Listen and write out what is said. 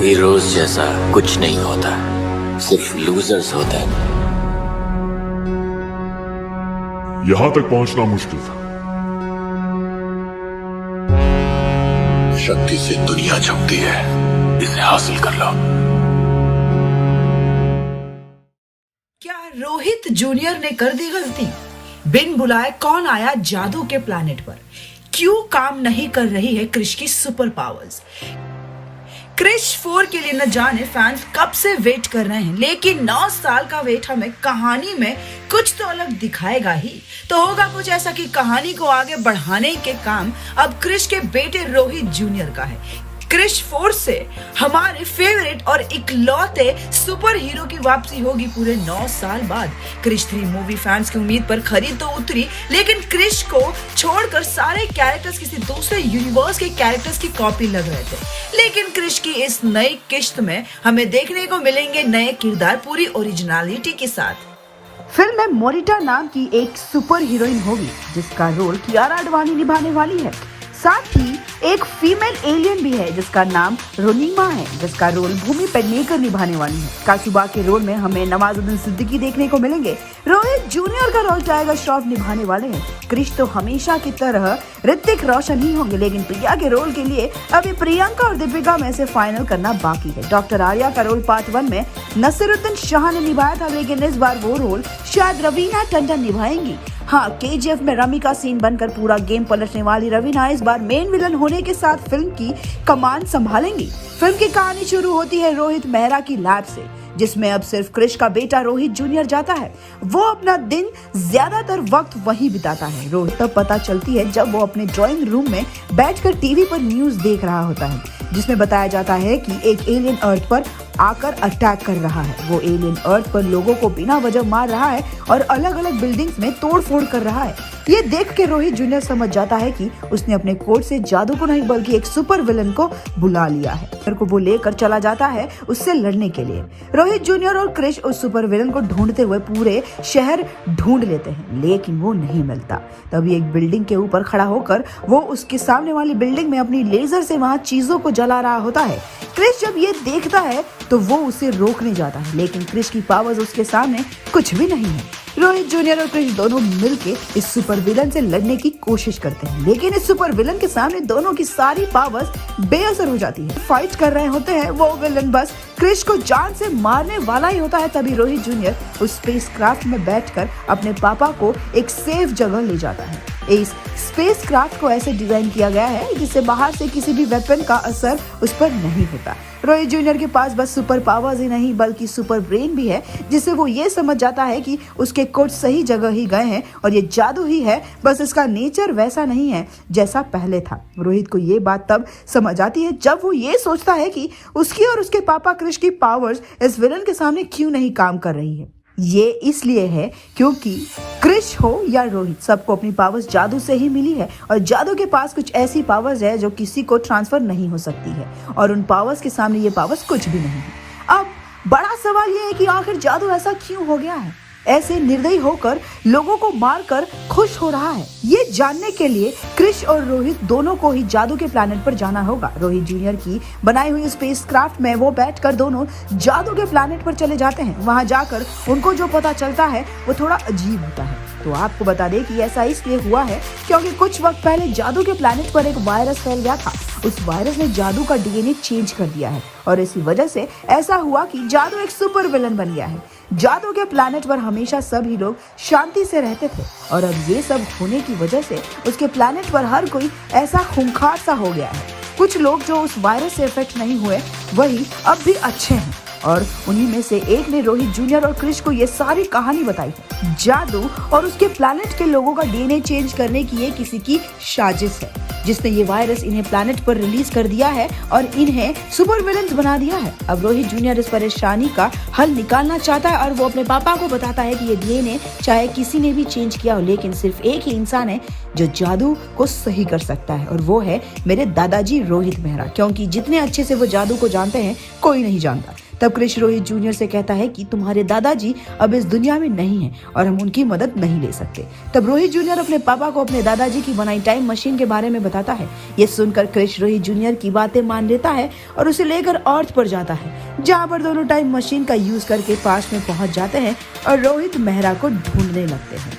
Heroes जैसा कुछ नहीं होता, सिर्फ लूजर्स होते हैं। यहां तक पहुंचना मुश्किल था। शक्ति से दुनिया झुकती है, इसे हासिल कर लो। क्या रोहित जूनियर ने कर दी गलती? बिन बुलाए कौन आया जादू के प्लैनेट पर? क्यों काम नहीं कर रही है क्रिश की सुपर पावर्स? क्रिश 4 के लिए न जाने फैंस कब से वेट कर रहे हैं, लेकिन 9 साल का वेट हमें कहानी में कुछ तो अलग दिखाएगा ही। तो होगा कुछ ऐसा कि कहानी को आगे बढ़ाने के काम अब क्रिश के बेटे रोहित जूनियर का है। क्रिश 4 से हमारे फेवरेट और इकलौते सुपर हीरो की वापसी होगी पूरे 9 साल बाद। क्रिश 3 मूवी फैंस की उम्मीद पर खरी तो उतरी, लेकिन क्रिश को छोड़कर सारे कैरेक्टर्स किसी दूसरे यूनिवर्स के कैरेक्टर्स की कॉपी लग रहे थे। लेकिन क्रिश की इस नई किश्त में हमें देखने को मिलेंगे नए किरदार पूरी ओरिजिनलिटी के साथ। फिल्म में मोनिटा नाम की एक सुपर हीरोइन होगी जिसका रोल कियारा आडवाणी निभाने वाली है। साथ ही एक फीमेल एलियन भी है जिसका नाम रोनीमा है, जिसका रोल भूमि पेडनेकर निभाने वाली है। कासुबा के रोल में हमें नवाजुद्दीन सिद्दीकी देखने को मिलेंगे। रोहित जूनियर का रोल टाइगर श्रॉफ निभाने वाले हैं। क्रिश तो हमेशा की तरह ऋतिक रोशन ही होंगे, लेकिन प्रिया के रोल के लिए अभी प्रियंका और दीपिका में से फाइनल करना बाकी है। डॉक्टर आर्या का रोल पार्ट 1 में नसीरुद्दीन शाह ने निभाया था, लेकिन इस बार वो रोल शायद रवीना टंडन निभाएंगी। हाँ, केजीएफ में रमी का सीन बनकर पूरा गेम पलटने वाली रवीना इस बार मेन विलन होने के साथ फिल्म की कमान संभालेंगी। फिल्म की कहानी शुरू होती है रोहित मेहरा की लैब से, जिसमें अब सिर्फ क्रिश का बेटा रोहित जूनियर जाता है। वो अपना दिन ज्यादातर वक्त वहीं बिताता है। रोहित तब पता चलती है जब वो अपने ड्राइंग रूम में बैठकर टीवी पर न्यूज देख रहा होता है, जिसमें बताया जाता है कि एक एलियन अर्थ पर आकर अटैक कर रहा है। वो एलियन अर्थ पर लोगों को बिना वजह मार रहा है और अलग अलग बिल्डिंग्स में तोड़फोड़ कर रहा है। ये देख के रोहित जूनियर समझ जाता है कि उसने अपने कोड से जादू को नहीं बल्कि एक सुपर विलन को बुला लिया है। को वो लेकर चला जाता है उससे लड़ने के लिए। रोहित जूनियर और क्रिश उस सुपर विलन को ढूंढते हुए पूरे शहर ढूंढ लेते हैं, लेकिन वो नहीं मिलता। तभी एक बिल्डिंग के ऊपर खड़ा होकर वो उसके सामने वाली बिल्डिंग में अपनी लेजर से वहां चीजों को जला रहा होता है। क्रिश जब ये देखता है तो वो उसे रोकने जाता है, लेकिन क्रिश की पावर्स उसके सामने कुछ भी नहीं है। रोहित जूनियर और क्रिश दोनों मिलके इस सुपर विलन से लड़ने की कोशिश करते हैं, लेकिन इस सुपर विलन के सामने दोनों की सारी पावर्स बेअसर हो जाती है। फाइट कर रहे होते हैं, वो विलन बस क्रिश को जान से मारने वाला ही होता है। तभी रोहित जूनियर उस स्पेसक्राफ्ट में बैठकर अपने पापा को एक सेफ जगह ले जाता है। इस स्पेसक्राफ्ट को ऐसे डिजाइन किया गया है जिससे बाहर से किसी भी वेपन का असर उस पर नहीं होता। रोहित जूनियर के पास बस सुपर पावर्स ही नहीं बल्कि सुपर ब्रेन भी है, जिससे वो ये समझ जाता है कि उसके कोड सही जगह ही गए हैं और ये जादू ही है, बस इसका नेचर वैसा नहीं है जैसा पहले था। रोहित को ये बात तब समझ आती है जब वो ये सोचता है कि उसकी और उसके पापा क्रिश की पावर्स इस विलन के सामने क्यों नहीं काम कर रही है। ये इसलिए है क्योंकि क्रिश हो या रोहित, सबको अपनी पावर्स जादू से ही मिली है और जादू के पास कुछ ऐसी पावर्स है जो किसी को ट्रांसफर नहीं हो सकती है और उन पावर्स के सामने ये पावर्स कुछ भी नहीं है। अब बड़ा सवाल ये है कि आखिर जादू ऐसा क्यों हो गया है, ऐसे निर्दयी होकर लोगों को मारकर खुश हो रहा है। ये जानने के लिए क्रिश और रोहित दोनों को ही जादू के प्लैनेट पर जाना होगा। रोहित जूनियर की बनाई हुई स्पेसक्राफ्ट में वो बैठकर दोनों जादू के प्लैनेट पर चले जाते हैं। वहां जाकर उनको जो पता चलता है वो थोड़ा अजीब होता है। तो आपको बता दें कि ऐसा इसलिए हुआ है क्योंकि कुछ वक्त पहले जादू के प्लैनेट पर एक वायरस फैल गया था। उस वायरस ने जादू का डीएनए चेंज कर दिया है और इसी वजह से ऐसा हुआ कि जादू एक सुपर विलन बन गया है। जादू के प्लैनेट पर हमेशा सभी लोग शांति से रहते थे और अब ये सब होने की वजह से उसके प्लैनेट पर हर कोई ऐसा खूंखार सा हो गया है। कुछ लोग जो उस वायरस से इफेक्ट नहीं हुए वही अब भी अच्छे हैं और उन्हीं में से एक ने रोहित जूनियर और क्रिश को ये सारी कहानी बताई है। जादू और उसके प्लैनेट के लोगों का डीएनए चेंज करने की ये किसी की साजिश है, जिसने ये वायरस इन्हें प्लैनेट पर रिलीज कर दिया है और इन्हें सुपर विलेंस बना दिया है। अब रोहित जूनियर इस परेशानी का हल निकालना चाहता है और वो अपने पापा को बताता है कि ये डीएनए चाहे किसी ने भी चेंज किया हो, लेकिन सिर्फ एक ही इंसान है जो जादू को सही कर सकता है और वो है मेरे दादाजी रोहित मेहरा, क्योंकि जितने अच्छे से वो जादू को जानते हैं कोई नहीं जानता। तब क्रिश रोहित जूनियर से कहता है कि तुम्हारे दादाजी अब इस दुनिया में नहीं हैं और हम उनकी मदद नहीं ले सकते। तब रोहित जूनियर अपने पापा को अपने दादाजी की बनाई टाइम मशीन के बारे में बताता है। ये सुनकर क्रिश रोहित जूनियर की बातें मान लेता है और उसे लेकर अर्थ पर जाता है, जहाँ पर दोनों टाइम मशीन का यूज करके पास्ट में पहुंच जाते हैं और रोहित मेहरा को ढूंढने लगते हैं।